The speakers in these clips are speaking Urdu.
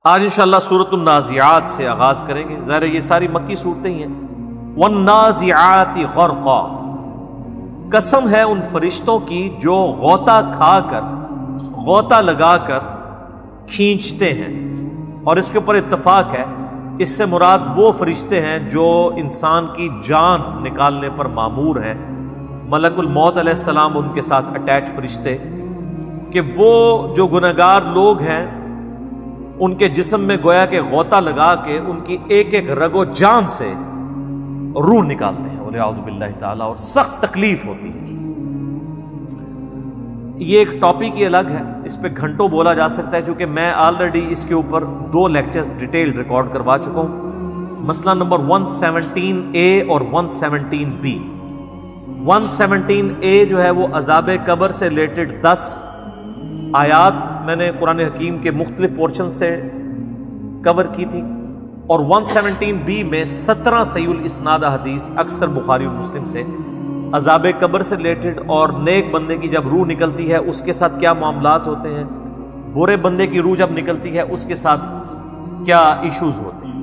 آج انشاءاللہ سورۃ النازعات سے آغاز کریں گے. ظاہر یہ ساری مکی صورتیں ہی ہیں. والنازعات غرقا، قسم ہے ان فرشتوں کی جو غوطہ کھا کر، غوطہ لگا کر کھینچتے ہیں. اور اس کے اوپر اتفاق ہے، اس سے مراد وہ فرشتے ہیں جو انسان کی جان نکالنے پر مامور ہیں. ملک الموت علیہ السلام ان کے ساتھ اٹیچ فرشتے، کہ وہ جو گنہگار لوگ ہیں ان کے جسم میں گویا کہ غوطہ لگا کے ان کی ایک ایک رگ و جان سے روح نکالتے ہیں، وَلِعَوْذُ بِاللَّهِ تعالیٰ. اور سخت تکلیف ہوتی ہے. یہ ایک ٹاپک ہی الگ ہے، اس پہ گھنٹوں بولا جا سکتا ہے، چونکہ میں آلریڈی اس کے اوپر 2 لیکچرز ڈیٹیل ریکارڈ کروا چکا ہوں. مسئلہ نمبر 117A اور 117B. 117A جو ہے وہ عذاب قبر سے ریلیٹڈ 10 آیات میں نے قرآن حکیم کے مختلف پورشن سے کور کی تھی، اور 117B میں 17 صحیح الاسناد حدیث اکثر بخاری اور مسلم سے عذاب قبر سے ریلیٹڈ، اور نیک بندے کی جب روح نکلتی ہے اس کے ساتھ کیا معاملات ہوتے ہیں، برے بندے کی روح جب نکلتی ہے اس کے ساتھ کیا ایشوز ہوتے ہیں.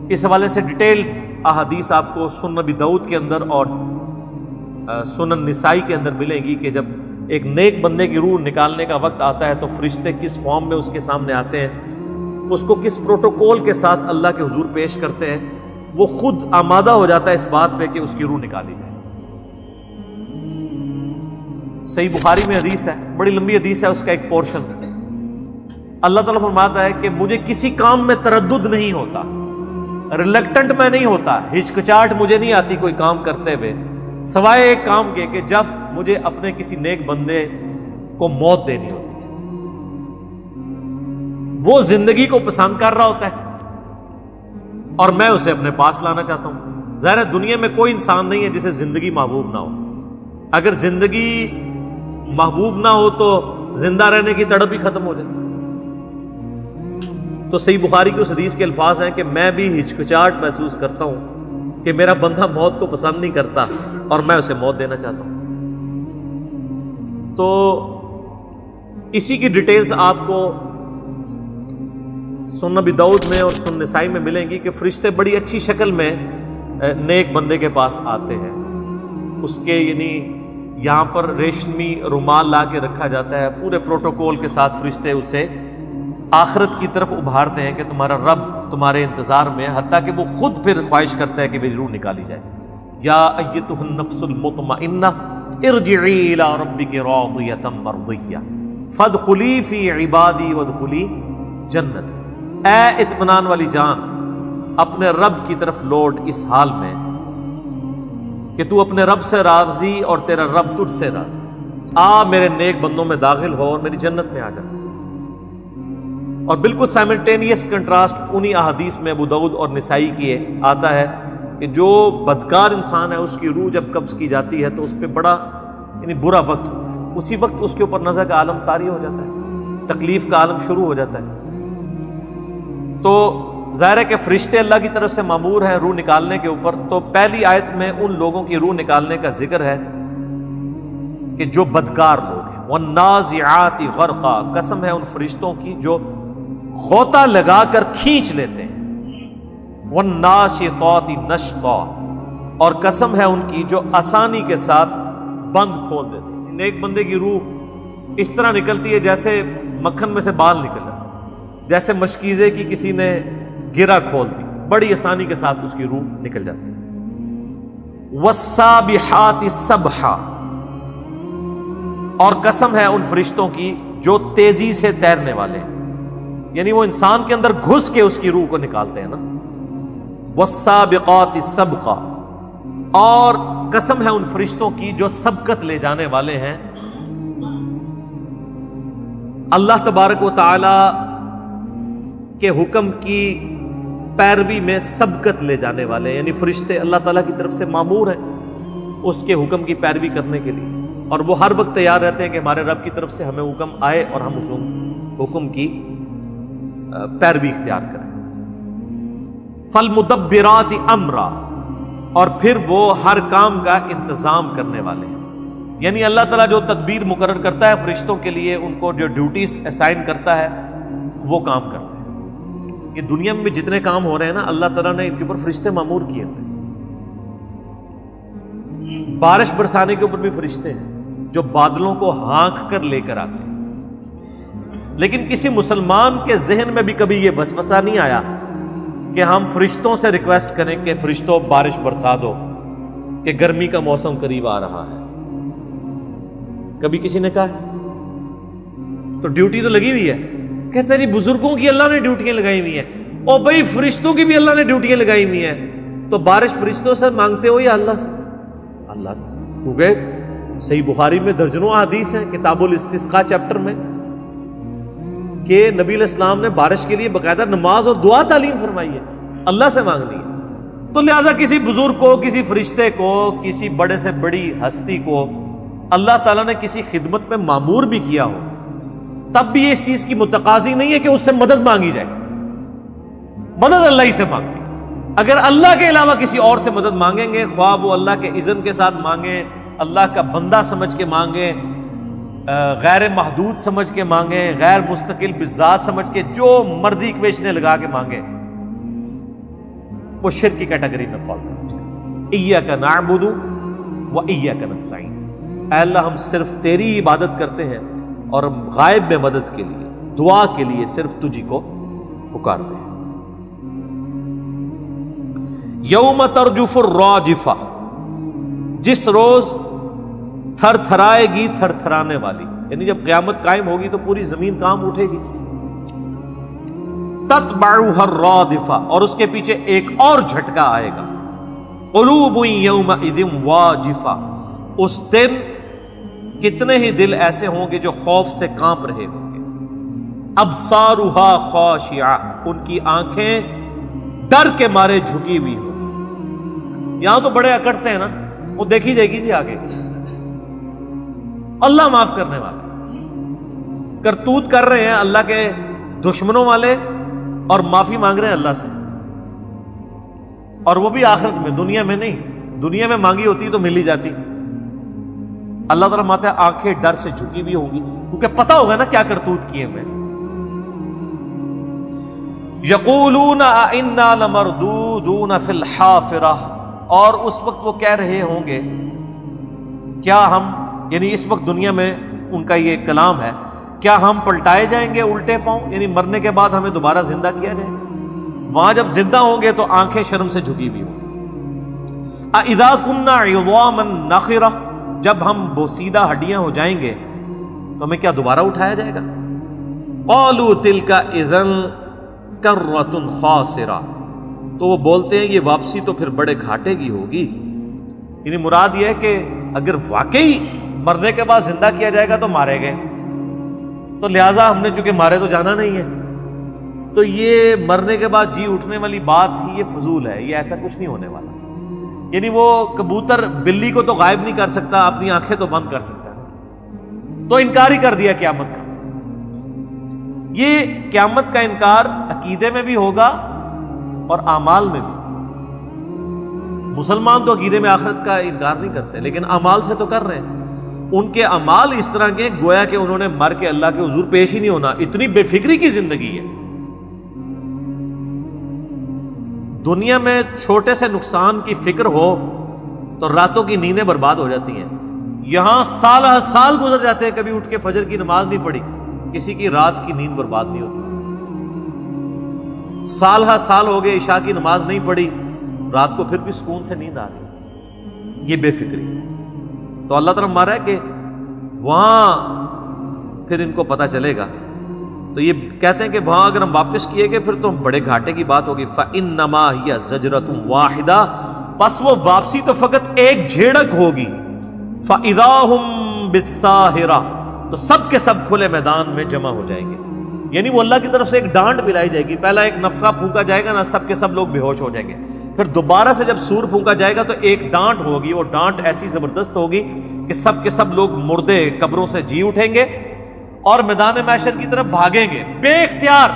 اس حوالے سے ڈیٹیل احادیث آپ کو سنن ابی داؤد کے اندر اور سنن نسائی کے اندر ملیں گی، کہ جب ایک نیک بندے کی روح نکالنے کا وقت آتا ہے تو فرشتے کس فارم میں اس کے سامنے آتے ہیں، اس کو کس پروٹوکول کے ساتھ اللہ کے حضور پیش کرتے ہیں. وہ خود آمادہ ہو جاتا ہے اس بات پہ کہ اس کی روح نکالی جائے. صحیح بخاری میں حدیث ہے، بڑی لمبی حدیث ہے، اس کا ایک پورشن ہے. اللہ تعالیٰ فرماتا ہے کہ مجھے کسی کام میں تردد نہیں ہوتا، ریلکٹنٹ میں نہیں ہوتا، ہچکچاہٹ مجھے نہیں آتی کوئی کام کرتے ہوئے، سوائے ایک کام کے کہ جب مجھے اپنے کسی نیک بندے کو موت دینی ہوتی ہے. وہ زندگی کو پسند کر رہا ہوتا ہے اور میں اسے اپنے پاس لانا چاہتا ہوں. ظاہر ہے دنیا میں کوئی انسان نہیں ہے جسے زندگی محبوب نہ ہو. اگر زندگی محبوب نہ ہو تو زندہ رہنے کی تڑپ ہی ختم ہو جائے. تو صحیح بخاری کی اس حدیث کے الفاظ ہیں کہ میں بھی ہچکچاہٹ محسوس کرتا ہوں کہ میرا بندہ موت کو پسند نہیں کرتا اور میں اسے موت دینا چاہتا ہوں. تو اسی کی ڈیٹیلز آپ کو سنن ابی داؤد میں اور سنن نسائی میں ملیں گی، کہ فرشتے بڑی اچھی شکل میں نیک بندے کے پاس آتے ہیں. اس کے یعنی یہاں پر ریشمی رومال لا کے رکھا جاتا ہے، پورے پروٹوکول کے ساتھ فرشتے اسے آخرت کی طرف ابھارتے ہیں کہ تمہارا رب تمہارے انتظار میں ہے، حتیٰ کہ وہ خود پھر خواہش کرتا ہے کہ میری روح نکالی جائے. یا ایتھا النفس المطمئنہ ارجعی الی ربک راضیۃ مرضیہ فادخلی فی عبادی وادخلی جنتی. اے اطمینان والی جان، اپنے رب کی طرف لوٹ اس حال میں کہ تو اپنے رب سے راضی اور تیرا رب تجھ سے راضی. آ میرے نیک بندوں میں داخل ہو اور میری جنت میں آ جا. اور بالکل سائملٹینیس کنٹراسٹ انہی احادیث میں ابو داؤد اور نسائی کی آتا ہے کہ جو بدکار انسان ہے اس کی روح جب قبض کی جاتی ہے تو اس پہ بڑا یعنی برا وقت ہوتا ہے. اسی وقت اس کے اوپر نزع کا عالم طاری ہو جاتا ہے، تکلیف کا عالم شروع ہو جاتا ہے. تو ظاہر ہے کہ فرشتے اللہ کی طرف سے مامور ہیں روح نکالنے کے اوپر. تو پہلی آیت میں ان لوگوں کی روح نکالنے کا ذکر ہے کہ جو بدکار لوگ ہیں. والنازعات غرقا، قسم ہے ان فرشتوں کی جو غوطہ لگا کر کھینچ لیتے ہیں. والناشطات نشطا، اور قسم ہے ان کی جو آسانی کے ساتھ بند کھول دیتے ہیں. نیک بندے کی روح اس طرح نکلتی ہے جیسے مکھن میں سے بال نکل جاتا، جیسے مشکیزے کی کسی نے گرہ کھول دی، بڑی آسانی کے ساتھ اس کی روح نکل جاتی. والسابحات سبحا، اور قسم ہے ان فرشتوں کی جو تیزی سے تیرنے والے ہیں، یعنی وہ انسان کے اندر گھس کے اس کی روح کو نکالتے ہیں نا. والسابقات سبقا، اور قسم ہے ان فرشتوں کی جو سبقت لے جانے والے ہیں، اللہ تبارک و تعالی کے حکم کی پیروی میں سبقت لے جانے والے، یعنی فرشتے اللہ تعالیٰ کی طرف سے مامور ہیں اس کے حکم کی پیروی کرنے کے لیے، اور وہ ہر وقت تیار رہتے ہیں کہ ہمارے رب کی طرف سے ہمیں حکم آئے اور ہم اس حکم کی پیروی اختیار کریں. فالمدبرات امرا، اور پھر وہ ہر کام کا انتظام کرنے والے ہیں، یعنی اللہ تعالیٰ جو تدبیر مقرر کرتا ہے فرشتوں کے لیے، ان کو جو ڈیوٹیز اسائن کرتا ہے وہ کام کرتے ہیں. کہ دنیا میں بھی جتنے کام ہو رہے ہیں نا، اللہ تعالیٰ نے ان کے اوپر فرشتے مامور کیے ہوئے ہیں۔ بارش برسانے کے اوپر بھی فرشتے ہیں جو بادلوں کو ہانک کر لے کر آتے ہیں۔ لیکن کسی مسلمان کے ذہن میں بھی کبھی یہ وسوسہ نہیں آیا کہ ہم فرشتوں سے ریکویسٹ کریں کہ فرشتوں بارش برسا دو، کہ گرمی کا موسم قریب آ رہا ہے؟ کبھی کسی نے کہا؟ تو ڈیوٹی تو لگی ہوئی ہے۔ کہتے ہیں جی بزرگوں کی اللہ نے ڈیوٹیاں لگائی ہوئی ہیں۔ اور بھائی فرشتوں کی بھی اللہ نے ڈیوٹیاں لگائی ہوئی ہیں، تو بارش فرشتوں سے مانگتے ہو یا اللہ سے؟ اللہ سے۔ کیونکہ صحیح بخاری میں درجنوں احادیث ہیں کتاب الاستسقاء چیپٹر میں کہ نبی علیہ السلام نے بارش کے لیے باقاعدہ نماز اور دعا تعلیم فرمائی ہے، اللہ سے مانگنی ہے۔ تو لہٰذا کسی بزرگ کو، کسی فرشتے کو، کسی بڑے سے بڑی ہستی کو اللہ تعالیٰ نے کسی خدمت میں مامور بھی کیا ہو، تب بھی اس چیز کی متقاضی نہیں ہے کہ اس سے مدد مانگی جائے۔ مدد اللہ ہی سے مانگی۔ اگر اللہ کے علاوہ کسی اور سے مدد مانگیں گے، خواہ وہ اللہ کے اذن کے ساتھ مانگیں، اللہ کا بندہ سمجھ کے مانگیں، غیر محدود سمجھ کے مانگیں، غیر مستقل بذات سمجھ کے جو مرضی اکویشنیں لگا کے مانگیں، وہ شرک کی کیٹیگری میں فال کرنا چاہیے۔ ایاک نعبد و ایاک نستعین، اے اللہ ہم صرف تیری عبادت کرتے ہیں اور غائب میں مدد کے لیے، دعا کے لیے صرف تجھی کو پکارتے ہیں۔ یوم ترجف الراجفہ، جس روز تھر تھرائے گی تھر تھرانے والی، یعنی جب قیامت قائم ہوگی تو پوری زمین کام اٹھے گی۔ تتبعها الرادفہ، اور اس کے پیچھے ایک اور جھٹکا آئے گا۔ قلوب یومئذ واجفہ، اس دن کتنے ہی دل ایسے ہوں گے جو خوف سے کانپ رہے ہوں گے۔ ابصارها خاشعہ، ان کی آنکھیں ڈر کے مارے جھکی ہوئی ہوں۔ یہاں تو بڑے اکڑتے ہیں نا، وہ دیکھی جائے گی جی آگے۔ اللہ معاف کرنے والے کرتوت کر رہے ہیں اللہ کے دشمنوں والے، اور معافی مانگ رہے ہیں اللہ سے، اور وہ بھی آخرت میں، دنیا میں نہیں۔ دنیا میں مانگی ہوتی تو مل ہی جاتی۔ اللہ تعالیٰ ماتا ہے آنکھیں ڈر سے جھکی ہوئی ہوں گی، کیونکہ پتہ ہوگا نا کیا کرتوت کیے میں۔ یقولون انا لمردودون فی الحافرہ، اور اس وقت وہ کہہ رہے ہوں گے کیا ہم، یعنی اس وقت دنیا میں ان کا یہ کلام ہے، کیا ہم پلٹائے جائیں گے الٹے پاؤں، یعنی مرنے کے بعد ہمیں دوبارہ زندہ کیا جائے گا؟ وہاں جب زندہ ہوں گے تو آنکھیں شرم سے جھکی ہوئی ہوں۔ اذا كنا عظاما نخرہ، جب ہم بوسیدہ ہڈیاں ہو جائیں گے تو ہمیں کیا دوبارہ اٹھایا جائے گا؟ قالوا تلك اذا کرۃ خاسرہ، تو وہ بولتے ہیں یہ واپسی تو پھر بڑے گھاٹے کی ہوگی۔ یعنی مراد یہ ہے کہ اگر واقعی مرنے کے بعد زندہ کیا جائے گا تو مارے گئے، تو لہٰذا ہم نے چونکہ مارے تو جانا نہیں ہے، تو یہ مرنے کے بعد جی اٹھنے والی بات ہی یہ فضول ہے، یہ ایسا کچھ نہیں ہونے والا۔ یعنی وہ کبوتر بلی کو تو غائب نہیں کر سکتا، اپنی آنکھیں تو بند کر سکتا ہے، تو انکار ہی کر دیا قیامت کا۔ یہ قیامت کا انکار عقیدے میں بھی ہوگا اور اعمال میں بھی۔ مسلمان تو عقیدے میں آخرت کا انکار نہیں کرتے، لیکن اعمال سے تو کر رہے ہیں۔ ان کے اعمال اس طرح کے گویا کہ انہوں نے مر کے اللہ کے حضور پیش ہی نہیں ہونا، اتنی بے فکری کی زندگی ہے۔ دنیا میں چھوٹے سے نقصان کی فکر ہو تو راتوں کی نیندیں برباد ہو جاتی ہیں، یہاں سال سال گزر جاتے ہیں، کبھی اٹھ کے فجر کی نماز نہیں پڑھی، کسی کی رات کی نیند برباد نہیں ہوتی۔ سال سال ہو گئے عشاء کی نماز نہیں پڑھی، رات کو پھر بھی سکون سے نیند آ رہی، یہ بے فکری۔ تو اللہ تعالیٰ مارا ہے کہ وہاں پھر ان کو پتہ چلے گا، تو یہ کہتے ہیں کہ وہاں اگر ہم واپس کیے گئے پھر تو بڑے گھاٹے کی بات ہوگی۔ فَإِنَّمَا هِيَ زَجْرَةٌ وَاحِدَةٌ، پس وہ واپسی تو فقط ایک جھیڑک ہوگی۔ فَإِذَا هُمْ بِالسَّاهِرَةِ، تو سب کے سب کھلے میدان میں جمع ہو جائیں گے، یعنی وہ اللہ کی طرف سے ایک ڈانٹ پلائی جائے گی۔ پہلا ایک نفخہ پھونکا جائے گا نا، سب کے سب لوگ بے ہوش ہو جائیں گے، پھر دوبارہ سے جب سور پھونکا جائے گا تو ایک ڈانٹ ہوگی، وہ ڈانٹ ایسی زبردست ہوگی کہ سب کے سب لوگ مردے قبروں سے جی اٹھیں گے اور میدان محشر کی طرف بھاگیں گے بے اختیار۔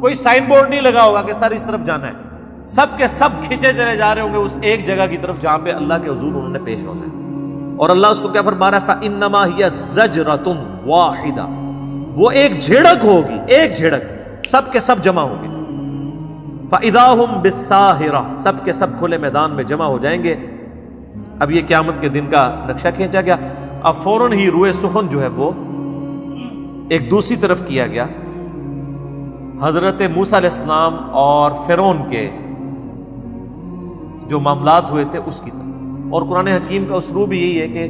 کوئی سائن بورڈ نہیں لگا ہوگا کہ سر اس طرف جانا ہے، سب کے سب کھینچے چلے جا رہے ہوں گے اس ایک جگہ کی طرف جہاں پہ اللہ کے حضور انہوں نے پیش ہونا ہے۔ اور اللہ اس کو کیا فرما رہا ہے؟ فَإِنَّمَا هِيَ زَجْرَةٌ وَاحِدَةٌ، وہ ایک جھڑک ہوگی، ایک جھڑک، سب کے سب جمع ہوں گے۔ فَإِذَا هُمْ بِالسَّاهِرَةِ، سب کے سب کھلے میدان میں جمع ہو جائیں گے۔ اب یہ قیامت کے دن کا نقشہ کھینچا گیا۔ اب فوراً ہی روئے سخن جو ہے وہ ایک دوسری طرف کیا گیا، حضرت موسیٰ علیہ السلام اور فرعون کے جو معاملات ہوئے تھے اس کی طرف۔ اور قرآن حکیم کا اسلوب یہی ہے کہ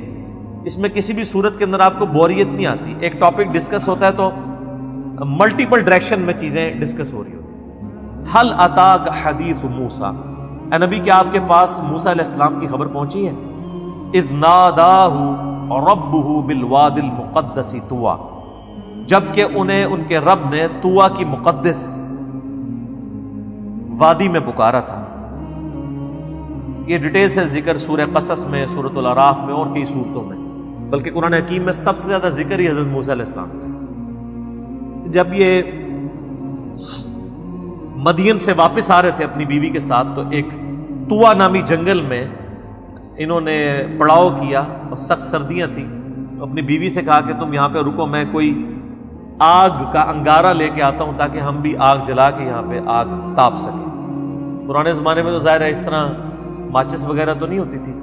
اس میں کسی بھی صورت کے اندر آپ کو بوریت نہیں آتی۔ ایک ٹاپک ڈسکس ہوتا ہے تو ملٹیپل ڈائریکشن میں چیزیں ڈسکس ہو رہی ہوتی ہیں۔ حل اتاک حدیث موسیٰ، اے نبی کیا آپ کے پاس موسیٰ علیہ السلام کی خبر پہنچی ہے؟ اذ ناداہ ربہ بالوادی المقدس طویٰ، جبکہ انہیں ان کے رب نے طویٰ کی مقدس وادی میں پکارا تھا۔ یہ ڈیٹیل سے ذکر سورہ قصص میں، سورۃ الاعراف میں اور کئی سورتوں میں، بلکہ قرآن حکیم میں سب سے زیادہ ذکر ہی حضرت موسیٰ علیہ السلام کا۔ جب یہ مدین سے واپس آ رہے تھے اپنی بیوی کے ساتھ، تو ایک طویٰ نامی جنگل میں انہوں نے پڑاؤ کیا اور سخت سردیاں تھیں۔ اپنی بیوی سے کہا کہ تم یہاں پہ رکو، میں کوئی آگ کا انگارہ لے کے آتا ہوں تاکہ ہم بھی آگ جلا کے یہاں پہ آگ تاپ سکیں۔ پرانے زمانے میں تو ظاہر ہے اس طرح ماچس وغیرہ تو نہیں ہوتی تھی،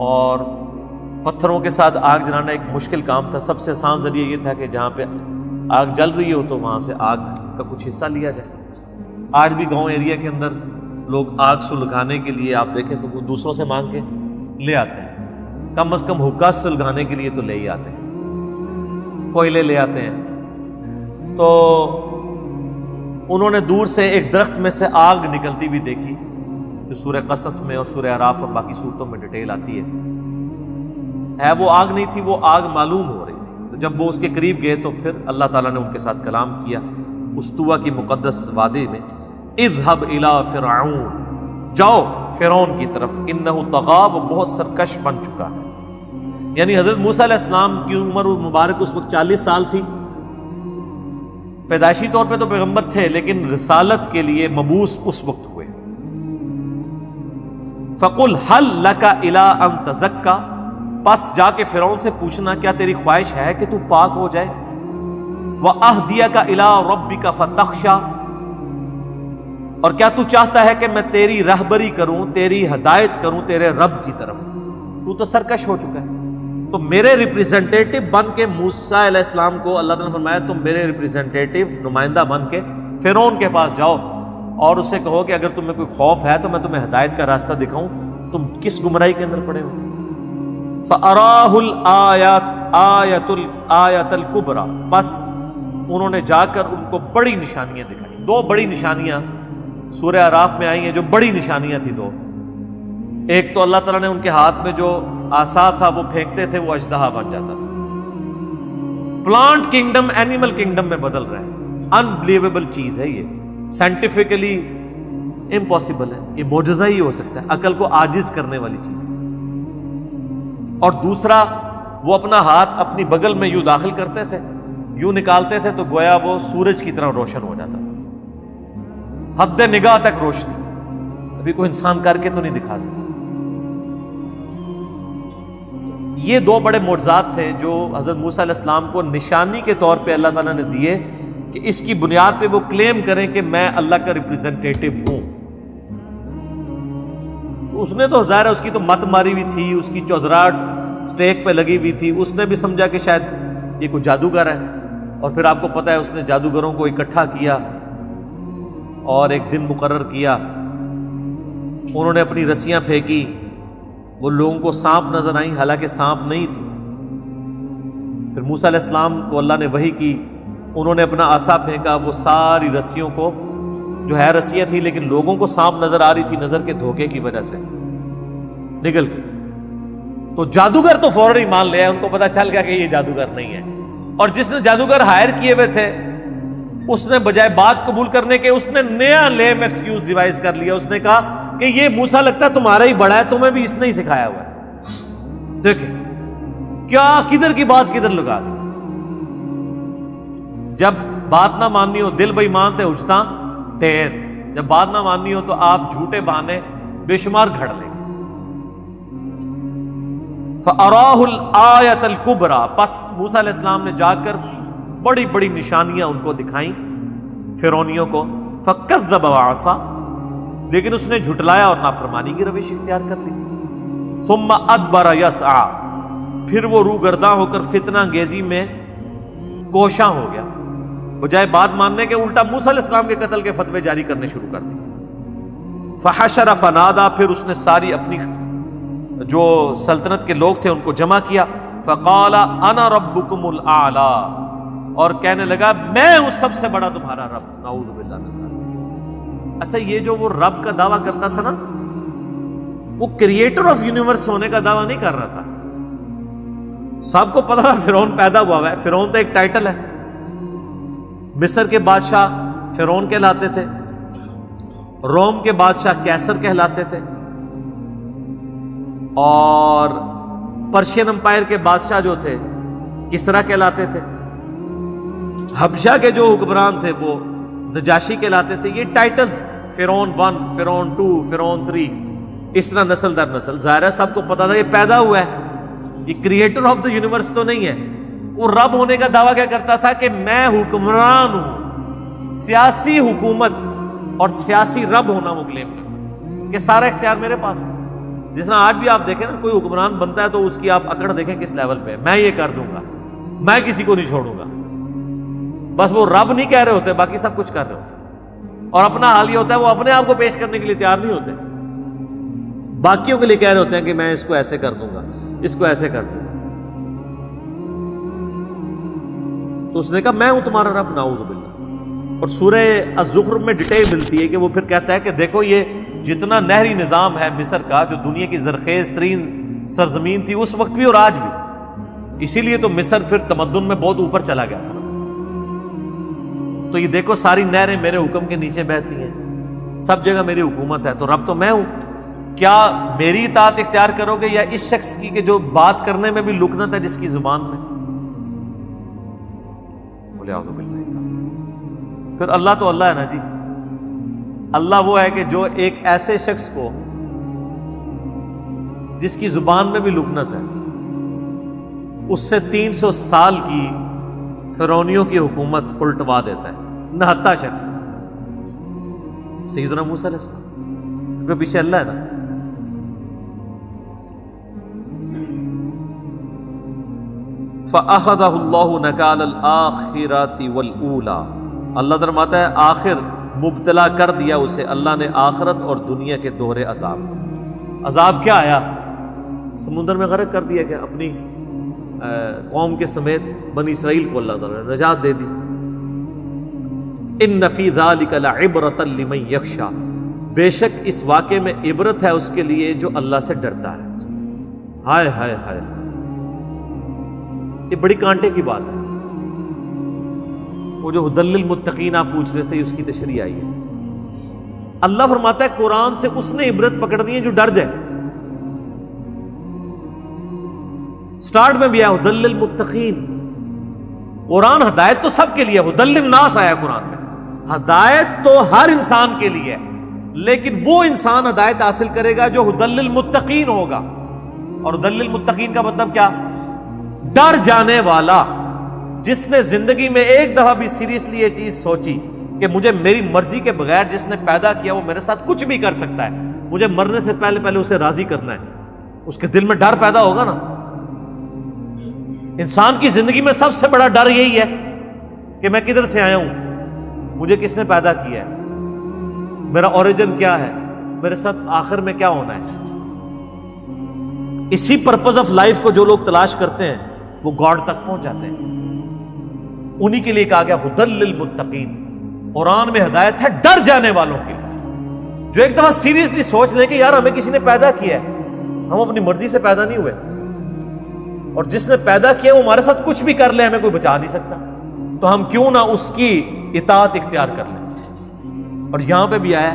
اور پتھروں کے ساتھ آگ جلانا ایک مشکل کام تھا۔ سب سے آسان ذریعہ یہ تھا کہ جہاں پہ آگ جل رہی ہو تو وہاں سے آگ کا کچھ حصہ لیا جائے۔ آج بھی گاؤں ایریا کے اندر لوگ آگ سلگانے کے لیے آپ دیکھیں تو دوسروں سے مانگ کے لے آتے ہیں، کم از کم حکا سلگانے کے لیے تو لے ہی آتے ہیں، کوئلے لے آتے ہیں۔ تو انہوں نے دور سے ایک درخت میں سے آگ نکلتی ہوئی دیکھی، جو سورہ قصص میں اور سورہ اعراف اور باقی سورتوں میں ڈیٹیل آتی ہے وہ آگ نہیں تھی، وہ آگ معلوم ہو رہی تھی۔ تو جب وہ اس کے قریب گئے تو پھر اللہ تعالیٰ نے ان کے ساتھ کلام کیا اس طویٰ کی مقدس وادی میں۔ اذهب الى فرعون، جاؤ فرعون کی طرف، انہ طغی، وہ بہت سرکش بن چکا ہے۔ یعنی حضرت موسیٰ علیہ السلام کی عمر مبارک اس وقت 40 سال تھی۔ پیدائشی طور پہ تو پیغمبر تھے، لیکن رسالت کے لیے مبعوث اس وقت ہوئے۔ فَقُلْ هَلْ لَكَ إِلَىٰ أَن تَزَكَّىٰ، پس جا کے فرعون سے پوچھنا کیا تیری خواہش ہے کہ تو پاک ہو جائے۔ وَأَهْدِيَكَ إِلَىٰ رَبِّكَ فَتَخْشَىٰ، اور کیا تو چاہتا ہے کہ میں تیری رہبری کروں، تیری ہدایت کروں تیرے رب کی طرف۔ تو تو سرکش ہو چکا ہے، تو میرے ریپریزنٹیٹو بن کے موسیٰ علیہ السلام کو اللہ تعالیٰ نے فرمایا تم میرے ریپریزنٹیٹو نمائندہ بن کے فرعون کے پاس جاؤ اور اسے کہو کہ اگر تمہیں کوئی خوف ہے تو میں تمہیں ہدایت کا راستہ دکھاؤں، تم کس گمراہی کے اندر پڑے ہو۔ فَأَرَاهُ الْآيَةَ الْكُبْرَىٰ، بس انہوں نے جا کر ان کو بڑی نشانیاں دکھائیں۔ دو بڑی نشانیاں سورہ اعراف میں آئی ہیں جو بڑی نشانیاں تھیں دو۔ ایک تو اللہ تعالیٰ نے ان کے ہاتھ میں جو عصا تھا وہ پھینکتے تھے، وہ اژدہا بن جاتا تھا۔ پلانٹ کنگڈم اینیمل کنگڈم میں بدل رہا ہے۔ انبلیویبل چیز ہے یہ، سائنٹیفکلی امپاسبل ہے، یہ معجزہ ہی ہو سکتا ہے، عقل کو عاجز کرنے والی چیز۔ اور دوسرا، وہ اپنا ہاتھ اپنی بغل میں یوں داخل کرتے تھے، یوں نکالتے تھے تو گویا وہ سورج کی طرح روشن ہو جاتا تھا، حد نگاہ تک روشنی۔ ابھی کوئی انسان کر کے تو نہیں دکھا سکتا۔ یہ دو بڑے معجزات تھے جو حضرت موسیٰ علیہ السلام کو نشانی کے طور پہ اللہ تعالیٰ نے دیے کہ اس کی بنیاد پہ وہ کلیم کریں کہ میں اللہ کا ریپریزنٹیٹو ہوں۔ اس نے تو ظاہر ہے اس کی تو مت ماری ہوئی تھی، اس کی چودراہٹ سٹیک پہ لگی ہوئی تھی، اس نے بھی سمجھا کہ شاید یہ کوئی جادوگر ہے، اور پھر آپ کو پتہ ہے اس نے جادوگروں کو اکٹھا کیا اور ایک دن مقرر کیا، انہوں نے اپنی رسیاں پھینکی، وہ لوگوں کو سانپ نظر آئیں حالانکہ سانپ نہیں تھی۔ پھر موسیٰ علیہ السلام کو اللہ نے وحی کی، انہوں نے اپنا عصا پھینکا، وہ ساری رسیوں کو، جو ہے رسیاں تھیں لیکن لوگوں کو سانپ نظر آ رہی تھی، نظر کے دھوکے کی وجہ سے نکل گئی۔ تو جادوگر تو فوراً ہی مان لیا، ان کو پتا چل گیا کہ یہ جادوگر نہیں ہے، اور جس نے جادوگر ہائر کیے ہوئے تھے اس نے بجائے بات قبول کرنے کے اس نے نیا لیم ایکسکیوز ڈیوائز کر لیا۔ اس نے کہا کہ یہ موسیٰ لگتا ہے تمہارا ہی بڑا ہے، تمہیں بھی اس نے ہی سکھایا ہوا ہے۔ دیکھیں کیا کدھر کی بات کدھر لگا دی۔ جب بات نہ ماننی ہو دل بے ایمان تے اجتا ٹیر، جب بات نہ ماننی ہو تو آپ جھوٹے بہانے بے شمار گھڑ لیں۔ فَأَرَاهُ الْآيَةَ الْكُبْرَىٰ، پس موسیٰ علیہ السلام نے جا کر بڑی بڑی نشانیاں ان کو دکھائیں فرعونیوں کو۔ فکذب وعصا، لیکن اس نے جھٹلایا اور نافرمانی کی روش اختیار کر لی. ثم ادبر یسعی، پھر وہ روگرداں ہو کر فتنہ انگیزی میں کوشاں ہو گیا، بجائے بات ماننے کے الٹا موسیٰ علیہ السلام کے قتل کے فتوے جاری کرنے شروع کر دیے. فحشر فنادا، پھر اس نے ساری اپنی جو سلطنت کے لوگ تھے ان کو جمع کیا. فقال انا ربکم الاعلی، اور کہنے لگا میں ہوں سب سے بڑا تمہارا رب. نعوذ باللہ من ذلک. اچھا یہ جو وہ رب کا دعویٰ کرتا تھا نا، وہ کریٹر آف یونیورس ہونے کا دعویٰ نہیں کر رہا تھا. سب کو پتا تھا فرعون پیدا ہوا ہے. فرعون تو ایک ٹائٹل ہے. مصر کے بادشاہ فرعون کہلاتے تھے، روم کے بادشاہ کیسر کہلاتے تھے، اور پرشین امپائر کے بادشاہ جو تھے کسرا کہلاتے تھے. حبشہ کے جو حکمران تھے وہ نجاشی کہلاتے تھے. یہ ٹائٹلز تھے، فرعون 1، فرعون 2، فرعون 3، اس طرح نسل در نسل. ظاہر ہے سب کو پتا تھا یہ پیدا ہوا ہے، یہ کریٹر آف دا یونیورس تو نہیں ہے. وہ رب ہونے کا دعویٰ کیا کرتا تھا کہ میں حکمران ہوں، سیاسی حکومت اور سیاسی رب ہونا وہ کلیم کرتا کہ سارا اختیار میرے پاس ہے. جس طرح آج بھی آپ دیکھیں نا، کوئی حکمران بنتا ہے تو اس کی آپ اکڑ دیکھیں کس لیول پہ، میں یہ کر دوں گا، میں کسی کو نہیں چھوڑوں گا. بس وہ رب نہیں کہہ رہے ہوتے، باقی سب کچھ کر رہے ہوتے. اور اپنا حال یہ ہوتا ہے وہ اپنے آپ کو پیش کرنے کے لیے تیار نہیں ہوتے، باقیوں کے لیے کہہ رہے ہوتے ہیں کہ میں اس کو ایسے کر دوں گا، اس کو ایسے کر دوں گا. تو اس نے کہا میں ہوں تمہارا رب. نعوذ باللہ. اور سورہ الزخرف میں ڈیٹیل ملتی ہے کہ وہ پھر کہتا ہے کہ دیکھو یہ جتنا نہری نظام ہے مصر کا، جو دنیا کی زرخیز ترین سرزمین تھی اس وقت بھی اور آج بھی، اسی لیے تو مصر پھر تمدن میں بہت اوپر چلا گیا تھا. تو یہ دیکھو ساری نہریں میرے حکم کے نیچے بہتی ہیں، سب جگہ میری حکومت ہے، تو رب تو میں ہوں. کیا میری اطاعت اختیار کرو گے یا اس شخص کی کہ جو بات کرنے میں بھی لکنت ہے جس کی زبان میں؟ بولے اعوذ باللہ. پھر اللہ تو اللہ ہے نا جی. اللہ وہ ہے کہ جو ایک ایسے شخص کو جس کی زبان میں بھی لکنت ہے، اس سے 300 سال کی فرعونیوں کی حکومت الٹوا دیتا ہے. نہتا شخص سیدنا موسیٰ علیہ السلام، کیونکہ پیچھے اللہ ہے نا. فَأَخَذَهُ اللَّهُ نَكَالَ الْآخِرَةِ وَالْأُولَى، اللہ فرماتا ہے آخر مبتلا کر دیا اسے اللہ نے آخرت اور دنیا کے دوہرے عذاب. عذاب کیا آیا؟ سمندر میں غرق کر دیا گیا، اپنی قوم کے سمیت بنی اسرائیل کو اللہ تعالیٰ نے نجات دے دی. ان فی ذلک لعبرۃ لمن یخشی، بے شک اس واقعے میں عبرت ہے اس کے لیے جو اللہ سے ڈرتا ہے. ہائے ہائے ہائے، یہ بڑی کانٹے کی بات ہے. وہ جو ہدی للمتقین آپ پوچھ رہے تھے اس کی تشریح آئی ہے. اللہ فرماتا ہے قرآن سے اس نے عبرت پکڑنی ہے جو ڈر جائے. سٹارٹ میں بھی آیا ہدی للمتقین. قرآن ہدایت تو سب کے لیے، ہدی للناس آیا قرآن میں. ہدایت تو ہر انسان کے لیے ہے، لیکن وہ انسان ہدایت حاصل کرے گا جو ہدی للمتقین ہوگا. اور ہدی للمتقین کا مطلب کیا؟ ڈر جانے والا، جس نے زندگی میں ایک دفعہ بھی سیریسلی یہ چیز سوچی کہ مجھے میری مرضی کے بغیر جس نے پیدا کیا وہ میرے ساتھ کچھ بھی کر سکتا ہے، مجھے مرنے سے پہلے پہلے اسے راضی کرنا ہے. اس کے دل میں ڈر پیدا ہوگا نا. انسان کی زندگی میں سب سے بڑا ڈر یہی ہے کہ میں کدھر سے آیا ہوں، مجھے کس نے پیدا کیا ہے، میرا اوریجن کیا ہے، میرے ساتھ آخر میں کیا ہونا ہے. اسی پرپز آف لائف کو جو لوگ تلاش کرتے ہیں وہ گاڈ تک پہنچ جاتے ہیں. انہی کے لیے کہا گیا ہدی للمتقین. قرآن میں ہدایت ہے ڈر جانے والوں کے لیے، جو ایک دفعہ سیریسلی سوچ لیں کہ یار ہمیں کسی نے پیدا کیا ہے، ہم اپنی مرضی سے پیدا نہیں ہوئے، اور جس نے پیدا کیا وہ ہمارے ساتھ کچھ بھی کر لے ہمیں کوئی بچا نہیں سکتا، تو ہم کیوں نہ اس کی اطاعت اختیار کر لیں. اور یہاں پہ بھی آیا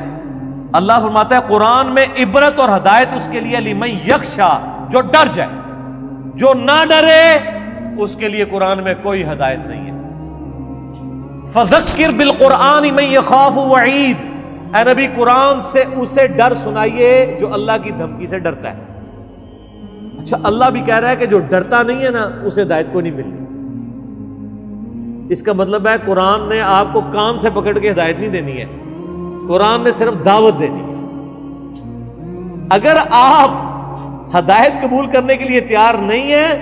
اللہ فرماتا ہے قرآن میں عبرت اور ہدایت اس کے لیے لمن یخشی، جو ڈر جائے. جو نہ ڈرے اس کے لیے قرآن میں کوئی ہدایت نہیں ہے. فذکر بالقرآن من یخاف وعید، اے نبی قرآن سے اسے ڈر سنائیے جو اللہ کی دھمکی سے ڈرتا ہے. اچھا اللہ بھی کہہ رہا ہے کہ جو ڈرتا نہیں ہے نا اسے ہدایت کو نہیں ملنی. اس کا مطلب ہے قرآن نے آپ کو کان سے پکڑ کے ہدایت نہیں دینی ہے، قرآن نے صرف دعوت دینی ہے. اگر آپ ہدایت قبول کرنے کے لیے تیار نہیں ہیں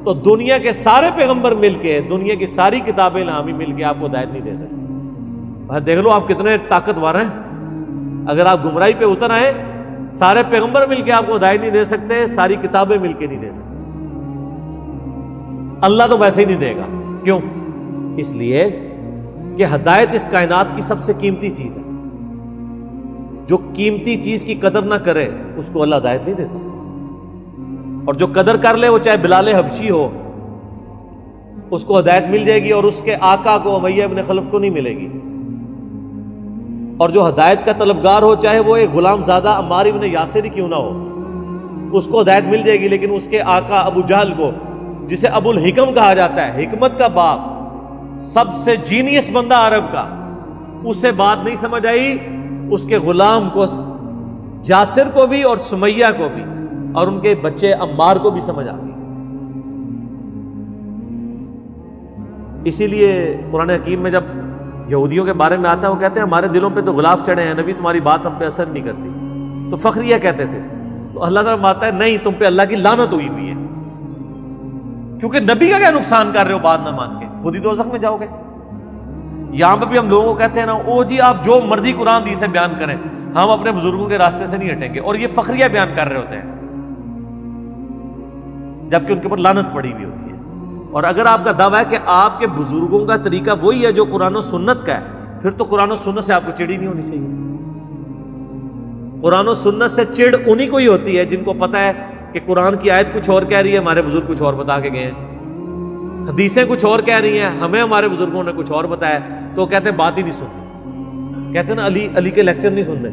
تو دنیا کے سارے پیغمبر مل کے، دنیا کی ساری کتابیں الہامی مل کے آپ کو ہدایت نہیں دے سکتے. دیکھ لو آپ کتنے طاقتور ہیں. اگر آپ گمراہی پہ اتر آئے، سارے پیغمبر مل کے آپ کو ہدایت نہیں دے سکتے، ساری کتابیں مل کے نہیں دے سکتے. اللہ تو ویسے ہی نہیں دے گا. کیوں؟ اس لیے کہ ہدایت اس کائنات کی سب سے قیمتی چیز ہے. جو قیمتی چیز کی قدر نہ کرے اس کو اللہ ہدایت نہیں دیتا، اور جو قدر کر لے، وہ چاہے بلال حبشی ہو، اس کو ہدایت مل جائے گی، اور اس کے آقا کو امیہ ابن خلف کو نہیں ملے گی. اور جو ہدایت کا طلبگار ہو، چاہے وہ ایک غلام زادہ عمار ابن یاسر ہی کیوں نہ ہو، اس کو ہدایت مل جائے گی. لیکن اس کے آقا ابو جہل کو، جسے ابو الحکم کہا جاتا ہے، حکمت کا باپ، سب سے جینیس بندہ عرب کا، اسے بات نہیں سمجھ آئی. اس کے غلام کو، یاسر کو بھی اور سمیہ کو بھی، اور ان کے بچے عمار کو بھی سمجھ آ گئی. اسی لیے قرآن حکیم میں جب یہودیوں کے بارے میں آتا ہے، وہ کہتے ہیں ہمارے دلوں پہ تو غلاف چڑھے ہیں، نبی تمہاری بات ہم پہ اثر نہیں کرتی. تو فخریہ کہتے تھے. تو اللہ تعالیٰ فرماتا ہے نہیں، تم پہ اللہ کی لعنت ہوئی ہوئی ہے، کیونکہ نبی کا کیا نقصان کر رہے ہو بات نہ مان کے، خود ہی دوزخ میں جاؤ گے. یہاں پہ بھی ہم لوگوں کو کہتے ہیں نا، او جی آپ جو مرضی قرآن حدیث سے بیان کریں، ہم اپنے بزرگوں کے راستے سے نہیں ہٹیں گے. اور یہ فخریہ بیان کر رہے ہوتے ہیں، جبکہ ان کے اوپر لعنت پڑی ہوئی ہوتی ہے. اور اگر آپ کا دعویٰ ہے کہ آپ کے بزرگوں کا طریقہ وہی ہے جو قرآن و سنت کا ہے، پھر تو قرآن و سنت سے آپ کو چڑ ہی نہیں ہونی چاہیے. قرآن و سنت سے چڑ انہی کو ہی ہوتی ہے جن کو پتہ ہے کہ قرآن کی آیت کچھ اور کہہ رہی ہے، ہمارے بزرگ کچھ اور بتا کے گئے ہیں. حدیثیں کچھ اور کہہ رہی ہیں، ہمیں ہمارے بزرگوں نے کچھ اور بتایا، تو کہتے ہیں بات ہی نہیں سنتے. کہتے ہیں نا علی کے لیکچر نہیں سنتے،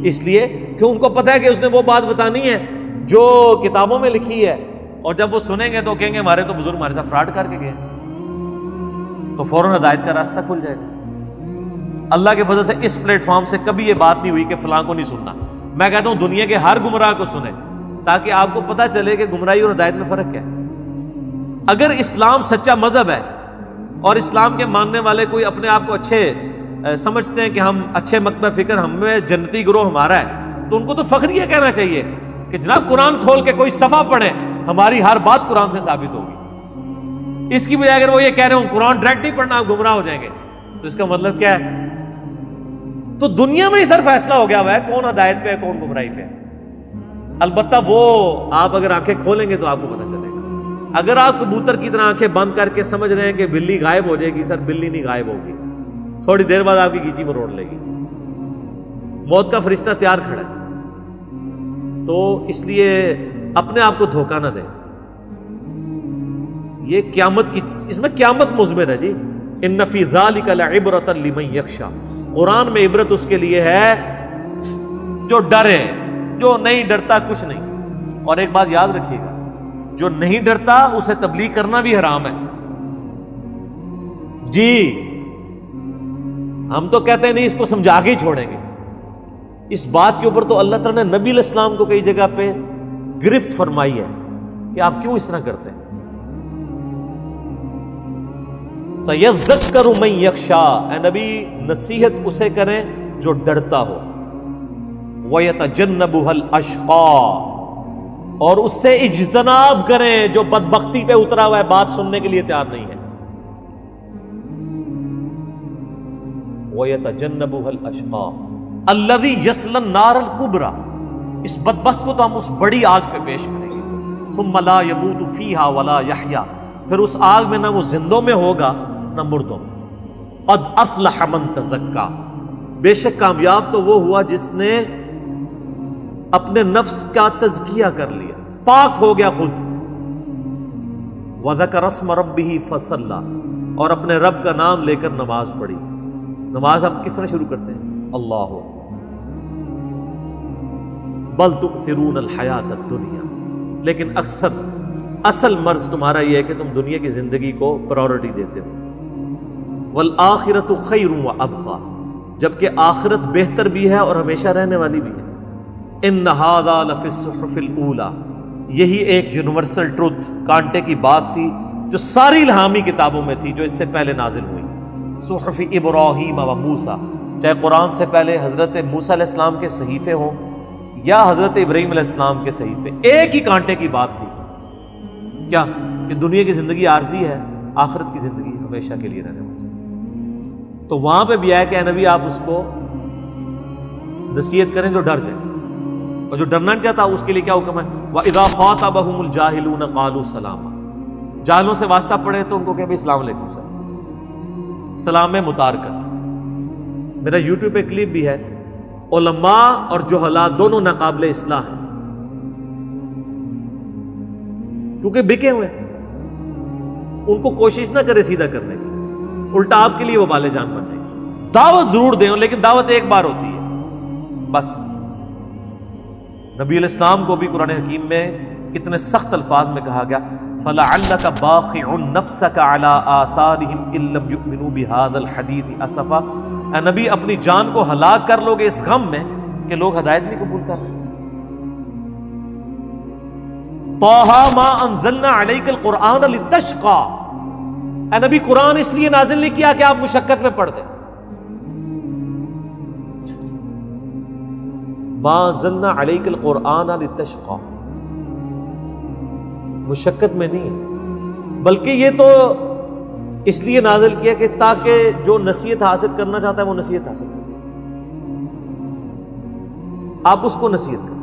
اس لیے کہ ان کو پتہ ہے کہ اس نے وہ بات بتانی ہے جو کتابوں میں لکھی ہے، اور جب وہ سنیں گے تو کہیں گے ہمارے تو بزرگ ہمارے ساتھ فراڈ کر کے گئے، تو فوراً ہدایت کا راستہ کھل جائے گا. اللہ کے فضل سے اس پلیٹ فارم سے کبھی یہ بات نہیں ہوئی کہ فلاں کو نہیں سننا. میں کہتا ہوں دنیا کے ہر گمراہ کو سنیں، تاکہ آپ کو پتہ چلے کہ گمراہی اور ہدایت میں فرق کیا ہے. اگر اسلام سچا مذہب ہے اور اسلام کے ماننے والے کوئی اپنے آپ کو اچھے سمجھتے ہیں کہ ہم اچھے مکتب فکر، ہمیں جنتی گروہ ہمارا ہے، تو ان کو تو فخریہ کہنا چاہیے کہ جناب قرآن کھول کے کوئی صفحہ پڑھیں، ہماری ہر بات قرآن سے ثابت ہوگی. اس کی بجائے اگر وہ یہ کہہ رہے ہوں قرآن ڈائریکٹ نہیں پڑھنا آپ گمراہ ہو جائیں گے، تو اس کا مطلب کیا ہے؟ تو دنیا میں ہی سر فیصلہ ہو گیا ہوا ہے کون ہدایت پہ ہے کون گمراہی پہ ہے. البتہ وہ آپ اگر آنکھیں کھولیں گے تو آپ کو پتہ چلے گا. اگر آپ کبوتر کی طرح آنکھیں بند کر کے سمجھ رہے ہیں کہ بلی غائب ہو جائے گی، سر بلی نہیں غائب ہوگی، تھوڑی دیر بعد آپ کی گیچی میں روڑ لے گی. موت کا فرشتہ تیار کھڑا ہے. تو اس لیے اپنے آپ کو دھوکہ نہ دیں. یہ قیامت کی، اس میں قیامت مضمر ہے جی. ان فی ذلک لعبرۃ لمن یخشی، قرآن میں عبرت اس کے لیے ہے جو ڈرے، جو نہیں ڈرتا کچھ نہیں. اور ایک بات یاد رکھیے گا، جو نہیں ڈرتا اسے تبلیغ کرنا بھی حرام ہے. جی ہم تو کہتے ہیں نہیں، اس کو سمجھا کے ہی چھوڑیں گے. اس بات کے اوپر تو اللہ تعالیٰ نے نبی علیہ السلام کو کئی جگہ پہ گرفت فرمائی ہے کہ آپ کیوں اس طرح کرتے ہیں. سَيَذَّكَّرُ مَن يَخْشَىٰ، اے نبی نصیحت اسے کریں جو ڈرتا ہو. وَيَتَجَنَّبُهَا الْأَشْقَىٰ، اور اس سے اجتناب کریں جو بدبختی پہ اترا ہوا ہے، بات سننے کے لیے تیار نہیں ہے. وَيَتَجَنَّبُهَا الْأَشْقَىٰ الَّذِي يَصْلَى النَّارَ الْكُبْرَىٰ، اس بدبخت کو تو ہم اس بڑی آگ پہ پیش کریں گے. ثُمَّ لَا يَمُوتُ فِيهَا وَلَا يَحْيَىٰ، پھر اس آگ میں نہ وہ زندوں میں ہوگا نہ مردوں میں. قَدْ أَفْلَحَ مَن تَزَكَّىٰ، بے شک کامیاب تو وہ ہوا جس نے اپنے نفس کا تزکیہ کر لیا، پاک ہو گیا خود. وَذَكَرَ اسْمَ رَبِّهِ فَصَلَّىٰ، اور اپنے رب کا نام لے کر نماز پڑھی. نماز ہم کس طرح شروع کرتے ہیں؟ اللہ بل تؤثرون الحیات الدنیا، لیکن اکثر اصل مرض تمہارا یہ ہے کہ تم دنیا کی زندگی کو پرائورٹی دیتے ہو. والآخرۃ خیر وابقیٰ، جبکہ آخرت بہتر بھی ہے اور ہمیشہ رہنے والی بھی ہے. ان ھذا لفی الصحف الاولیٰ، یہی ایک یونیورسل ٹروتھ، کانٹے کی بات تھی جو ساری الہامی کتابوں میں تھی جو اس سے پہلے نازل ہوئی. صحف ابراہیم و موسیٰ، چاہے قرآن سے پہلے حضرت موسیٰ علیہ السلام کے صحیفے ہوں یا حضرت ابراہیم علیہ السلام کے صحیفے، ایک ہی کانٹے کی بات تھی، کیا کہ دنیا کی زندگی عارضی ہے، آخرت کی زندگی ہمیشہ کے لیے رہنے والی۔ تو وہاں پہ بھی آیا کہ اے نبی آپ اس کو نصیحت کریں جو ڈر جائے، اور جو ڈرنا نہیں چاہتا اس کے لیے کیا حکم ہے؟ وَإِذَا خَاطَبَهُمُ الْجَاهِلُونَ قَالُوا سَلَامًا، جاہلوں سے واسطہ پڑے تو ان کو کہ السلام علیکم سر، سلام میں متارکت۔ میرا یوٹیوب پہ کلپ بھی ہے، علماء اور جہلاء دونوں ناقابل اصلاح ہیں، کیونکہ بکے ہوئے ہیں، ان کو کوشش نہ کرے سیدھا کرنے کی، الٹا آپ کے لیے وہ بالے جان بن جائے گی۔ دعوت ضرور دیں لیکن دعوت ایک بار ہوتی ہے بس۔ نبی علیہ السلام کو بھی قرآن حکیم میں کتنے سخت الفاظ میں کہا گیا فَلَعَلَّكَ بَاخِعٌ نَفْسَكَ عَلَىٰ آثَارِهِمْ إِن لَّمْ يُؤْمِنُوا بِهَٰذَا الْحَدِيثِ أَسَفًا، اے نبی اپنی جان کو ہلاک کر لوگے اس غم میں کہ لوگ ہدایت نہیں قبول کر رہے۔ طٰہَ مَا أَنزَلْنَا عَلَيْكَ الْقُرْآنَ لِتَشْقَىٰ، اے نبی قرآن اس لیے نازل نہیں کیا کہ آپ مشقت میں پڑ دیں۔ مَا أَنزَلْنَا عَلَيْكَ الْقُرْآنَ لِتَشْقَىٰ، مشقت میں نہیں ہے، بلکہ یہ تو اس لیے نازل کیا کہ تاکہ جو نصیحت حاصل کرنا چاہتا ہے وہ نصیحت حاصل کرے، آپ اس کو نصیحت کریں۔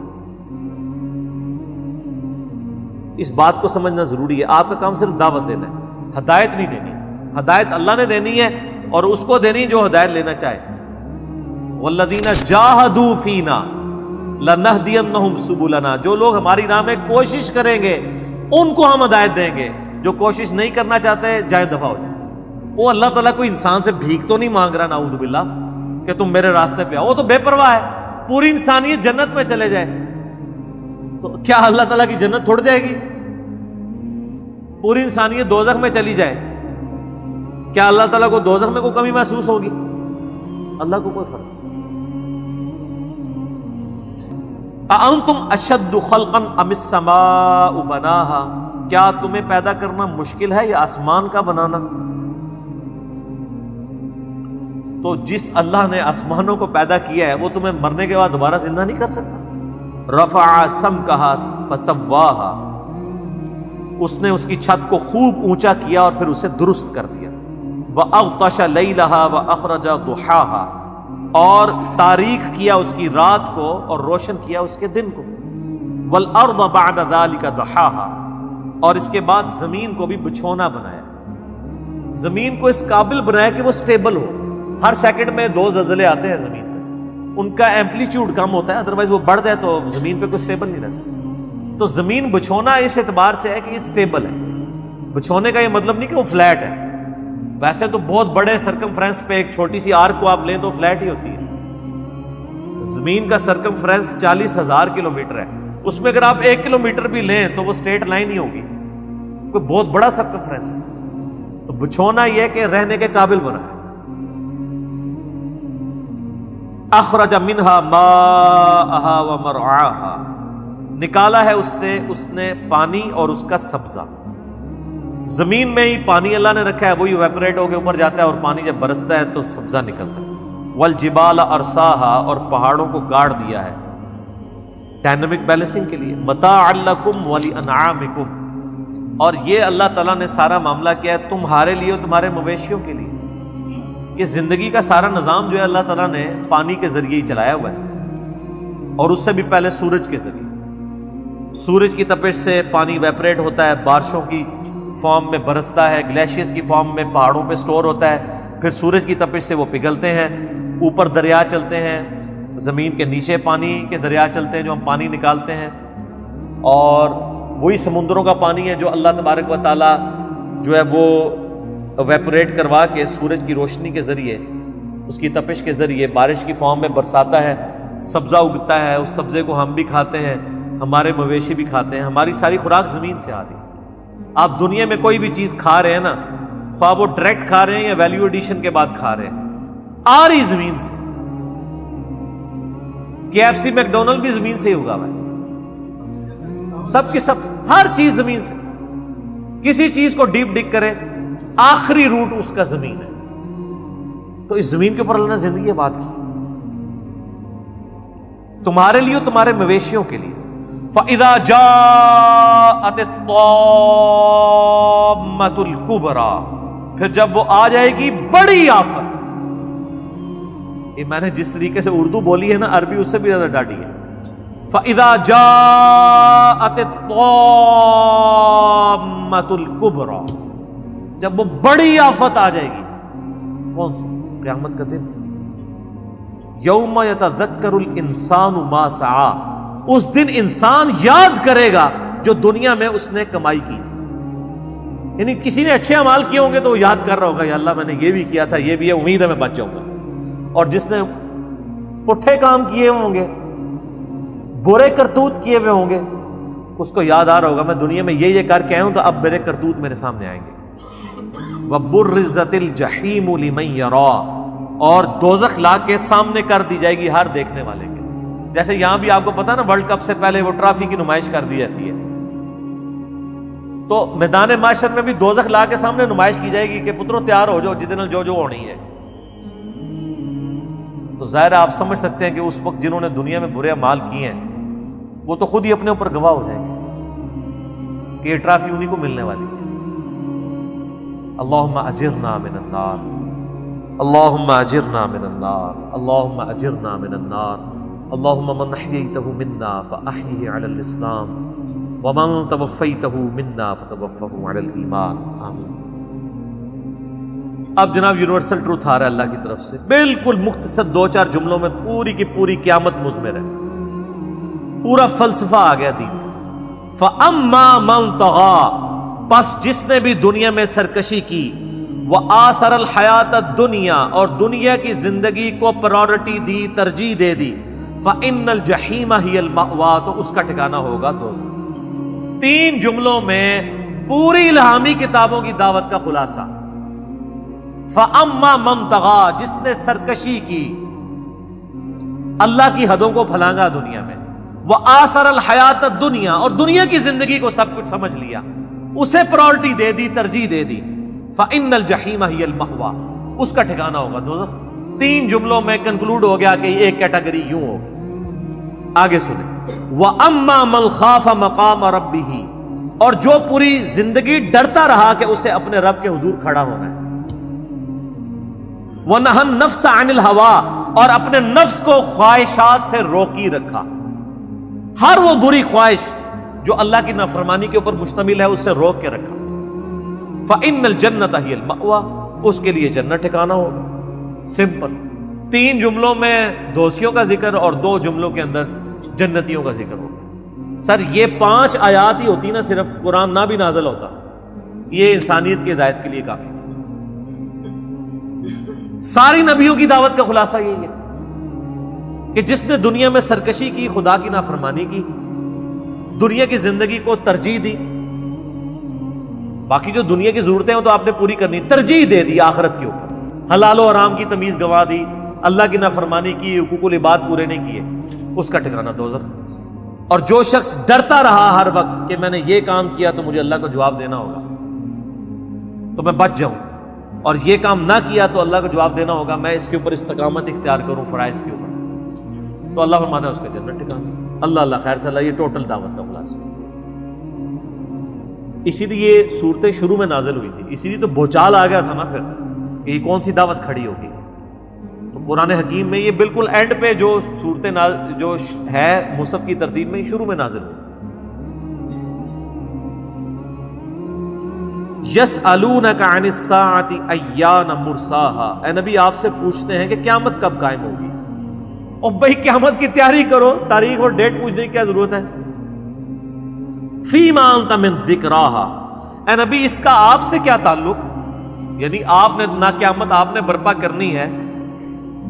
اس بات کو سمجھنا ضروری ہے، آپ کا کام صرف دعوت دینا ہے، ہدایت نہیں دینی۔ ہدایت اللہ نے دینی ہے اور اس کو دینی جو ہدایت لینا چاہے۔ وَالَّذِينَ جَاهَدُوا فِينَا لَنَهْدِيَنَّهُمْ سُبُلَنَا، جو لوگ ہماری راہ میں کوشش کریں گے ان کو ہم ہدایت دیں گے، جو کوشش نہیں کرنا چاہتے جائیں دفعہ ہو جائیں۔ وہ اللہ تعالیٰ کوئی انسان سے بھیک تو نہیں مانگ رہا نعوذ باللہ کہ تم میرے راستے پہ آؤ، وہ تو بے پرواہ ہے، پوری انسانیت جنت میں چلے جائے تو کیا اللہ تعالیٰ کی جنت تھوڑ جائے گی؟ پوری انسانیت دوزخ میں چلی جائے، کیا اللہ تعالیٰ کو دوزخ میں کوئی کمی محسوس ہوگی؟ اللہ کو کوئی فرق نہیں۔ اَأَنتُمْ أَشَدُّ خَلْقًا أَمِ السَّمَاءُ بَنَاهَا، کیا تمہیں پیدا کرنا مشکل ہے یا آسمان کا بنانا؟ تو جس اللہ نے آسمانوں کو پیدا کیا ہے وہ تمہیں مرنے کے بعد دوبارہ زندہ نہیں کر سکتا؟ رفع سمکہا فسواہا، اس نے اس کی چھت کو خوب اونچا کیا اور پھر اسے درست کر دیا۔ وَأَغْطَشَ لَيْلَهَا وَأَخْرَجَ ضُحَاهَا، اور تاریک کیا اس کی رات کو اور روشن کیا اس کے دن کو۔ وَالْأَرْضَ بَعْدَ ذَلِكَ دَحَاهَا، اور اس کے بعد زمین کو بھی بچھونا بنایا، زمین کو اس قابل بنایا کہ وہ سٹیبل ہو۔ ہر سیکنڈ میں 2 زلزلے آتے ہیں زمین پہ، ان کا ایمپلیٹیوڈ کم ہوتا ہے، ادروائز وہ بڑھ جائے تو زمین پہ کوئی سٹیبل نہیں رہ سکتا۔ تو زمین بچھونا اس اعتبار سے ہے کہ یہ سٹیبل ہے۔ بچھونے کا یہ مطلب نہیں کہ وہ فلیٹ ہے، ویسے تو بہت بڑے سرکمفرنس پہ ایک چھوٹی سی آرک کو آپ لیں تو فلیٹ ہی ہوتی ہے۔ زمین کا سرکمفرنس 40,000 کلومیٹر ہے، اس میں اگر آپ 1 کلومیٹر بھی لیں تو وہ اسٹریٹ لائن ہی ہوگی، کوئی بہت بڑا سرکمفرنس ہے۔ تو بچھونا یہ کہ رہنے کے قابل بنا ہے۔ اخرج منها ماءها ومرعاها، نکالا ہے اس سے اس نے پانی اور اس کا سبزہ۔ زمین میں ہی پانی اللہ نے رکھا ہے، وہی ایویپوریٹ ہو کے اوپر جاتا ہے اور پانی جب برستا ہے تو سبزہ نکلتا ہے۔ والجبال ارساها، اور پہاڑوں کو گاڑ دیا ہے ڈائنامک بیلنسنگ کے لیے۔ متاعا لکم ولانعامکم، اور یہ اللہ تعالیٰ نے سارا معاملہ کیا ہے تمہارے لیے اور تمہارے مویشیوں کے لیے۔ یہ زندگی کا سارا نظام جو ہے اللہ تعالیٰ نے پانی کے ذریعے ہی چلایا ہوا ہے، اور اس سے بھی پہلے سورج کے ذریعے۔ سورج کی تپش سے پانی ویپریٹ ہوتا ہے، بارشوں کی فارم میں برستا ہے، گلیشیئرز کی فارم میں پہاڑوں پہ سٹور ہوتا ہے، پھر سورج کی تپش سے وہ پگھلتے ہیں، اوپر دریا چلتے ہیں، زمین کے نیچے پانی کے دریا چلتے ہیں جو ہم پانی نکالتے ہیں، اور وہی سمندروں کا پانی ہے جو اللہ تبارک و تعالیٰ جو ہے وہ ویپوریٹ کروا کے سورج کی روشنی کے ذریعے، اس کی تپش کے ذریعے بارش کی فارم میں برساتا ہے، سبزہ اگتا ہے، اس سبزے کو ہم بھی کھاتے ہیں، ہمارے مویشی بھی کھاتے ہیں، ہماری ساری خوراک زمین سے آ رہی ہے۔ آپ دنیا میں کوئی بھی چیز کھا رہے ہیں نا، خواہ وہ ڈائریکٹ کھا رہے ہیں یا ویلیو ایڈیشن کے بعد کھا رہے ہیں، آ رہی زمین سے۔ KFC میکڈونلڈ بھی زمین سے ہی ہوگا بھائی، سب کی سب، ہر چیز زمین سے۔ کسی چیز کو ڈیپ ڈگ کرے، آخری روٹ اس کا زمین ہے۔ تو اس زمین کے اوپر اللہ نے زندگی آباد کی تمہارے لیے اور تمہارے مویشیوں کے لیے. فَإِذَا جَاءَتِ الطَّامَّةُ الْكُبْرَى، پھر جب وہ آ جائے گی بڑی آفت. یہ میں نے جس طریقے سے اردو بولی ہے نا، عربی اس سے بھی زیادہ ڈاڈی ہے. فَإِذَا جَاءَتِ الطَّامَّةُ الْكُبْرَى، جب وہ بڑی آفت آ جائے گی. کون سی؟ قیامت کا دن. یوم یتذکر الانسان ما سعی، اس دن انسان یاد کرے گا جو دنیا میں اس نے کمائی کی تھی. یعنی کسی نے اچھے اعمال کیے ہوں گے تو وہ یاد کر رہا ہوگا یا اللہ میں نے یہ بھی کیا تھا، یہ بھی ہے، امید ہے میں بچ جاؤں گا. اور جس نے پٹھے کام کیے ہوں گے، برے کرتوت کیے ہوئے ہوں گے، اس کو یاد آ رہا ہوگا میں دنیا میں یہ کر کے آیا ہوں تو اب میرے کرتوت میرے سامنے آئیں گے. وَبُرِّزَتِ الْجَحِيمُ لِمَن يَرَى، اور دوزخ لا کے سامنے کر دی جائے گی ہر دیکھنے والے کے. جیسے یہاں بھی آپ کو پتا نا ورلڈ کپ سے پہلے وہ ٹرافی کی نمائش کر دی جاتی ہے، تو میدان معاشر میں بھی دوزخ لا کے سامنے نمائش کی جائے گی کہ پتروں تیار ہو جاؤ جتنے جو ہونی ہے. تو ظاہر آپ سمجھ سکتے ہیں کہ اس وقت جنہوں نے دنیا میں برے اعمال کیے ہیں وہ تو خود ہی اپنے اوپر گواہ ہو جائیں گے کہ یہ ٹرافی انہی کو ملنے والی ہے. اللہم اجرنا من النار، اللہم اجرنا من النار، اللہم اجرنا من النار. اللہم من احییتہ منا فاحیہ علی الاسلام ومن توفیتہ منا فتوفہ علی الایمان. آمین. اب جناب یونیورسل ٹروتھ آ رہا ہے اللہ کی طرف سے، بالکل مختصر 2-4 جملوں میں پوری کی پوری قیامت مضمر ہے. پورا فلسفہ آ گیا دین کا. فَأَمَّا مَن طَغَىٰ، پس جس نے بھی دنیا میں سرکشی کی، وَآثَرَ الْحَيَاةَ الدُّنْيَا، اور دنیا کی زندگی کو پرائورٹی دی، ترجیح دے دی، فَإِنَّ الْجَحِيمَ هِيَ الْمَأْوَىٰ، تو اس کا ٹھکانہ ہوگا دوزخ. 3 جملوں میں پوری الہامی کتابوں کی دعوت کا خلاصہ. فَأَمَّا مَن طَغَىٰ، جس نے سرکشی کی، اللہ کی حدوں کو پھلانگا دنیا میں، وَآثَرَ الْحَيَاةَ الدُّنْيَا، اور دنیا کی زندگی کو سب کچھ سمجھ لیا، اسے پرائورٹی دے دی، ترجیح دے دی، فَإِنَّ الْجَحِيمَ هِيَ الْمَأْوَىٰ، اس کا ٹھکانہ ہوگا دوزخ. 3 جملوں میں کنکلوڈ ہو گیا کہ ایک کیٹیگری یوں ہوگی. آگے سنیں. وَأَمَّا مَنْ خَافَ مَقَامَ رَبِّهِ، اور جو پوری زندگی ڈرتا رہا کہ اسے اپنے رب کے حضور کھڑا ہونا ہے. وَنَهَى النَّفْسَ عَنِ الْهَوَىٰ، اور اپنے نفس کو خواہشات سے روکی رکھا. ہر وہ بری خواہش جو اللہ کی نافرمانی کے اوپر مشتمل ہے اس سے روک کے رکھا. فَإِنَّ الْجَنَّةَ هِيَ الْمَأْوَىٰ، اس کے لیے جنت ٹھکانہ ہوگا. سمپل. 3 جملوں میں دوزخیوں کا ذکر اور 2 جملوں کے اندر جنتیوں کا ذکر ہوگا. سر یہ 5 آیات ہی ہوتی نا، صرف قرآن نہ بھی نازل ہوتا، یہ انسانیت کی ہدایت کے لیے کافی تھی. ساری نبیوں کی دعوت کا خلاصہ یہی ہے کہ جس نے دنیا میں سرکشی کی، خدا کی نافرمانی کی، دنیا کی زندگی کو ترجیح دی، باقی جو دنیا کی ضرورتیں ہیں تو آپ نے پوری کرنی، ترجیح دے دی آخرت کے اوپر، حلال و حرام کی تمیز گنوا دی، اللہ کی نافرمانی کی، حقوق العباد پورے نہیں کیے، اس کا ٹھکانہ دوزخ. اور جو شخص ڈرتا رہا ہر وقت کہ میں نے یہ کام کیا تو مجھے اللہ کو جواب دینا ہوگا تو میں بچ جاؤں، اور یہ کام نہ کیا تو اللہ کو جواب دینا ہوگا، میں اس کے اوپر استقامت اختیار کروں فرائض کے اوپر، تو اللہ فرماتا ہے اس کا جنت ٹھکانہ. اللہ خیر سے اللہ، یہ ٹوٹل دعوت کا خلاصہ. اسی لیے یہ صورتیں شروع میں نازل ہوئی تھی، اسی لیے تو بھوچال آ گیا تھا نا پھر کہ یہ کون سی دعوت کھڑی ہوگی. تو قرآن حکیم میں یہ بالکل اینڈ پہ جو صورتیں جو ہے مصحف کی ترتیب میں شروع میں نازل ہوئی. یسألونک عن الساعۃ ایان مرساہا، اے نبی آپ سے پوچھتے ہیں کہ قیامت کب قائم ہوگی. اور بھائی قیامت کی تیاری کرو، تاریخ اور ڈیٹ پوچھنے کی کیا ضرورت ہے. فیما انت من ذکراہا، اے نبی اس کا آپ سے کیا تعلق، یعنی آپ نے نہ قیامت آپ نے برپا کرنی ہے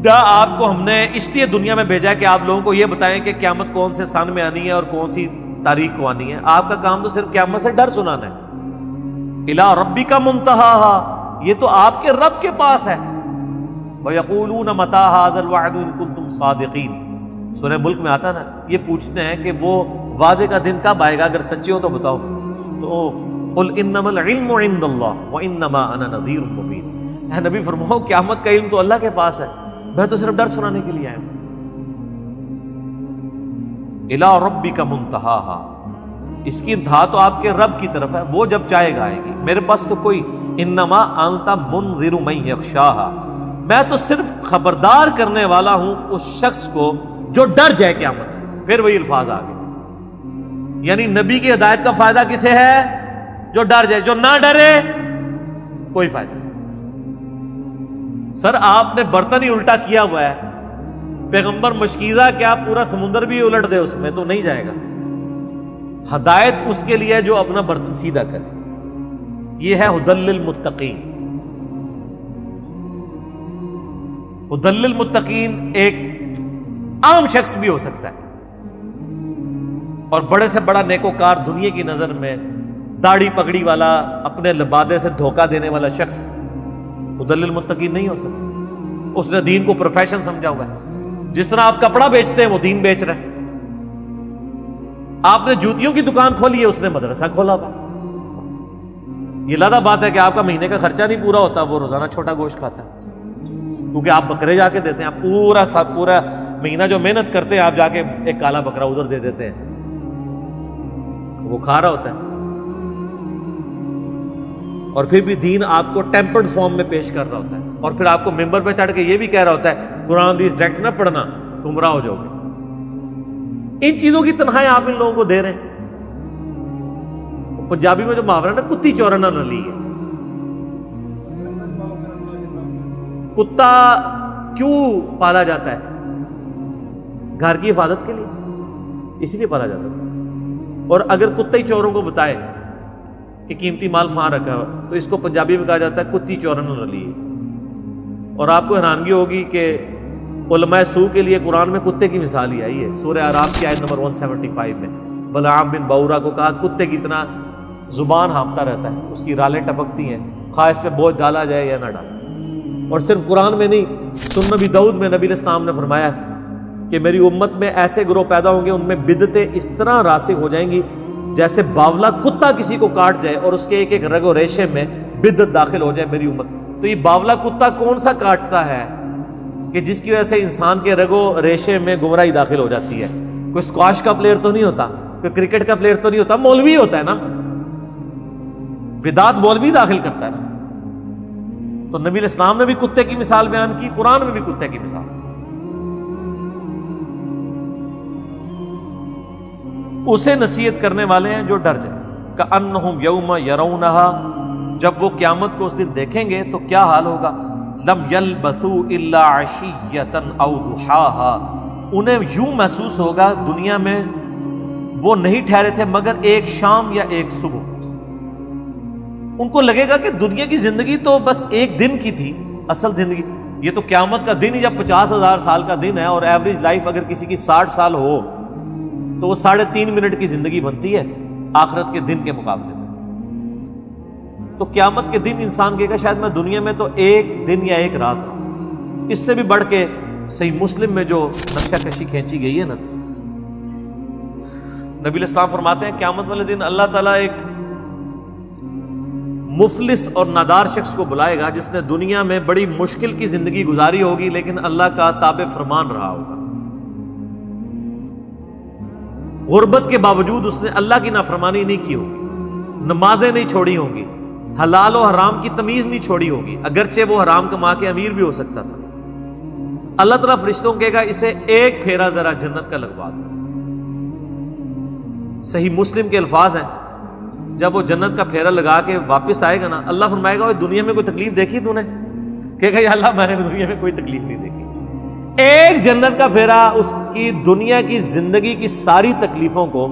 نہ آپ کو ہم نے اس لیے دنیا میں بھیجا ہے کہ آپ لوگوں کو یہ بتائیں کہ قیامت کون سے سن میں آنی ہے اور کون سی تاریخ کو آنی ہے. آپ کا کام تو صرف قیامت سے ڈر سنانا ہے. الی ربک منتہاہا، یہ تو آپ کے رب کے پاس ہے. وَيَقُولُونَ مَتَىٰ هَٰذَا الْوَعْدُ إِن كُنتُمْ صَادِقِينَ، سورہ ملک میں آتا نا، یہ پوچھتے ہیں کہ وہ وعدے کا دن کب آئے گا، اگر سچے ہو تو بتاؤ. تو قُلْ إِنَّمَا الْعِلْمُ عِندَ اللَّهِ وَإِنَّمَا أَنَا نَذِيرٌ مُبِينٌ، اے نبی فرماؤ قیامت کا علم تو اللہ کے پاس ہے، میں تو صرف ڈر سنانے کے لیے آیا ہوں۔ الی ربک منتہاہا، اس کی انتہا تو آپ کے رب کی طرف ہے، وہ جب چاہے گا آئے گی، میرے پاس تو کوئی، انما انت منذر من یخشاہا، میں تو صرف خبردار کرنے والا ہوں اس شخص کو جو ڈر جائے قیامت سے۔ پھر وہی الفاظ آ گئے، یعنی نبی کی ہدایت کا فائدہ کسے ہے؟ جو ڈر جائے، جو نہ ڈرے کوئی فائدہ نہیں۔ سر آپ نے برتن ہی الٹا کیا ہوا ہے، پیغمبر مشکیزہ کیا پورا سمندر بھی الٹ دے اس میں تو نہیں جائے گا۔ ہدایت اس کے لیے جو اپنا برتن سیدھا کرے، یہ ہے ہدی للمتقین۔ ہدی للمتقین ایک عام شخص بھی ہو سکتا ہے، اور بڑے سے بڑا نیکوکار دنیا کی نظر میں داڑھی پگڑی والا، اپنے لبادے سے دھوکہ دینے والا شخص ہدی للمتقین نہیں ہو سکتا۔ اس نے دین کو پروفیشن سمجھا ہوا ہے۔ جس طرح آپ کپڑا بیچتے ہیں وہ دین بیچ رہے ہیں، آپ نے جوتیوں کی دکان کھولی ہے، اس نے مدرسہ کھولا ہوا۔ یہ لادہ بات ہے کہ آپ کا مہینے کا خرچہ نہیں پورا ہوتا، وہ روزانہ چھوٹا گوشت کھاتا ہے، کیونکہ آپ بکرے جا کے دیتے ہیں، آپ پورا مہینہ جو محنت کرتے ہیں آپ جا کے ایک کالا بکرا ادھر دے دیتے ہیں، وہ کھا رہا ہوتا ہے۔ اور پھر بھی دین آپ کو ٹیمپرڈ فارم میں پیش کر رہا ہوتا ہے، اور پھر آپ کو ممبر پہ چڑھ کے یہ بھی کہہ رہا ہوتا ہے قرآن حدیث ڈائریکٹ نہ پڑھنا، گمراہ ہو جاؤ گے۔ ان چیزوں کی تنخواہیں آپ ان لوگوں کو دے رہے ہیں۔ پنجابی میں جو محاورہ نا کتی چورنا نلی ہے، کتا کیوں پالا جاتا ہے؟ گھر کی حفاظت کے لیے، اسی لیے پالا جاتا ہے۔ اور اگر کتا ہی چوروں کو بتائے کہ قیمتی مال فہاں رکھا ہوا، تو اس کو پنجابی میں کہا جاتا ہے کتی چورن نلی ہے۔ اور آپ کو حیرانگی ہوگی کہ علماء سو کے لیے قرآن میں کتے کی مثال ہی آئی ہے۔ سورہ اعراف کی آیت نمبر 175 میں بلعام بن باورا کو کہا کتے کی طرح زبان ہانپتا رہتا ہے، اس کی رالیں ٹپکتی ہیں، خواہ اس پہ بوجھ ڈالا جائے یا نہ ڈالا۔ اور صرف قرآن میں نہیں، سنن نبی داؤد میں نبی علیہ السلام نے فرمایا کہ میری امت میں ایسے گروہ پیدا ہوں گے، ان میں بدعتیں اس طرح راسخ ہو جائیں گی جیسے باولا کتا کسی کو کاٹ جائے اور اس کے ایک ایک رگ و ریشے میں بدعت داخل ہو جائے میری امت۔ تو یہ باولا کتا کون سا کاٹتا ہے کہ جس کی وجہ سے انسان کے رگ و ریشے میں گمراہی داخل ہو جاتی ہے؟ کوئی اسکواش کا پلیئر تو نہیں ہوتا، کوئی کرکٹ کا پلیئر تو نہیں ہوتا، مولوی ہوتا ہے نا۔ بدعت مولوی داخل کرتا ہے نا۔ تو نبی علیہ السلام نے بھی کتے کی مثال بیان کی، قرآن میں بھی کتے کی مثال۔ اسے نصیحت کرنے والے ہیں جو ڈر جائے۔ کأنہم یوم یرونہا، جب وہ قیامت کو اس دن دیکھیں گے تو کیا حال ہوگا؟ لم یلبثوا الا عشیۃ او ضحاہا، انہیں یوں محسوس ہوگا دنیا میں وہ نہیں ٹھہرے تھے مگر ایک شام یا ایک صبح۔ ان کو لگے گا کہ دنیا کی زندگی تو بس ایک دن کی تھی، اصل زندگی یہ تو قیامت کا دن ہی جب 50,000 سال کا دن ہے، اور ایوریج لائف اگر کسی کی 60 سال ہو تو وہ 3.5 منٹ کی زندگی بنتی ہے آخرت کے دن کے مقابلے میں۔ تو قیامت کے دن انسان کہے گا شاید میں دنیا میں تو ایک دن یا ایک رات ہوں۔ اس سے بھی بڑھ کے صحیح مسلم میں جو نقشہ کشی کھینچی گئی ہے نا، نبی علیہ السلام فرماتے ہیں قیامت والے دن اللہ تعالیٰ ایک مفلس اور نادار شخص کو بلائے گا جس نے دنیا میں بڑی مشکل کی زندگی گزاری ہوگی لیکن اللہ کا تابع فرمان رہا ہوگا۔ غربت کے باوجود اس نے اللہ کی نافرمانی نہیں کی ہوگی، نمازیں نہیں چھوڑی ہوں گی، حلال و حرام کی تمیز نہیں چھوڑی ہوگی، اگرچہ وہ حرام کما کے امیر بھی ہو سکتا تھا۔ اللہ تعالیٰ فرشتوں کہے گا اسے ایک پھیرا ذرا جنت کا لگوا دو۔ صحیح مسلم کے الفاظ ہیں، جب وہ جنت کا پھیرا لگا کے واپس آئے گا نا، اللہ فرمائے گا دنیا میں کوئی تکلیف دیکھی تو نے؟ کہے گا یا اللہ میں نے دنیا میں کوئی تکلیف نہیں دیکھی۔ ایک جنت کا پھیرا اس کی دنیا کی زندگی کی ساری تکلیفوں کو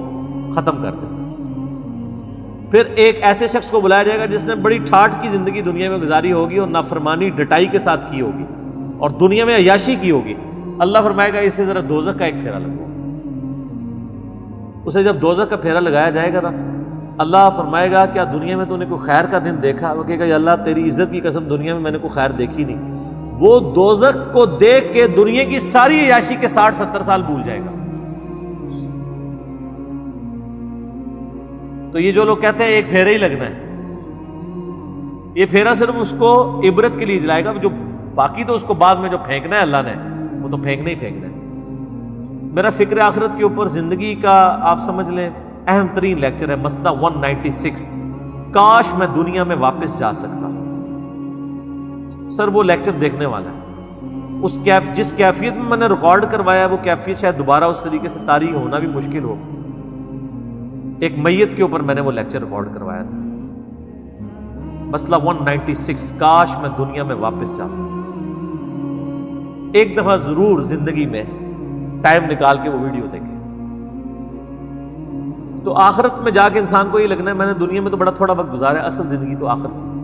ختم کر دے۔ پھر ایک ایسے شخص کو بلایا جائے گا جس نے بڑی ٹھاٹھ کی زندگی دنیا میں گزاری ہوگی اور نافرمانی ڈٹائی کے ساتھ کی ہوگی اور دنیا میں عیاشی کی ہوگی۔ اللہ فرمائے گا اسے ذرا دوزخ کا ایک پھیرا لگاؤ۔ اسے جب دوزخ کا پھیرا لگایا جائے گا نا، اللہ فرمائے گا کیا دنیا میں تو نے کوئی خیر کا دن دیکھا؟ وہ کہے گا یا اللہ تیری عزت کی قسم دنیا میں نے کوئی خیر دیکھی نہیں۔ وہ دوزخ کو دیکھ کے دنیا کی ساری عیاشی کے 60-70 سال بھول جائے گا۔ تو یہ جو لوگ کہتے ہیں ایک پھیرا ہی لگنا ہے، یہ پھیرا صرف اس کو عبرت کے لیے جلائے گا، جو باقی تو اس کو بعد میں جو پھینکنا ہے اللہ نے وہ تو پھینکنا ہی پھینکنا ہے۔ میرا فکر آخرت کے اوپر زندگی کا آپ سمجھ لیں اہم ترین لیکچر ہے مسئلہ 196، کاش میں دنیا میں واپس جا سکتا۔ سر وہ لیکچر دیکھنے والا ہے، جس کیفیت میں نے ریکارڈ کروایا ہے وہ کیفیت شاید دوبارہ اس طریقے سے طاری ہونا بھی مشکل ہو۔ ایک میت کے اوپر میں نے وہ لیکچر ریکارڈ کروایا تھا، مسئلہ 196، کاش میں دنیا میں واپس جا سکتا۔ ایک دفعہ ضرور زندگی میں ٹائم نکال کے وہ ویڈیو دیکھیں۔ تو آخرت میں جا کے انسان کو یہ لگنا ہے میں نے دنیا میں تو بڑا تھوڑا وقت گزارا ہے، اصل زندگی تو آخرت کی۔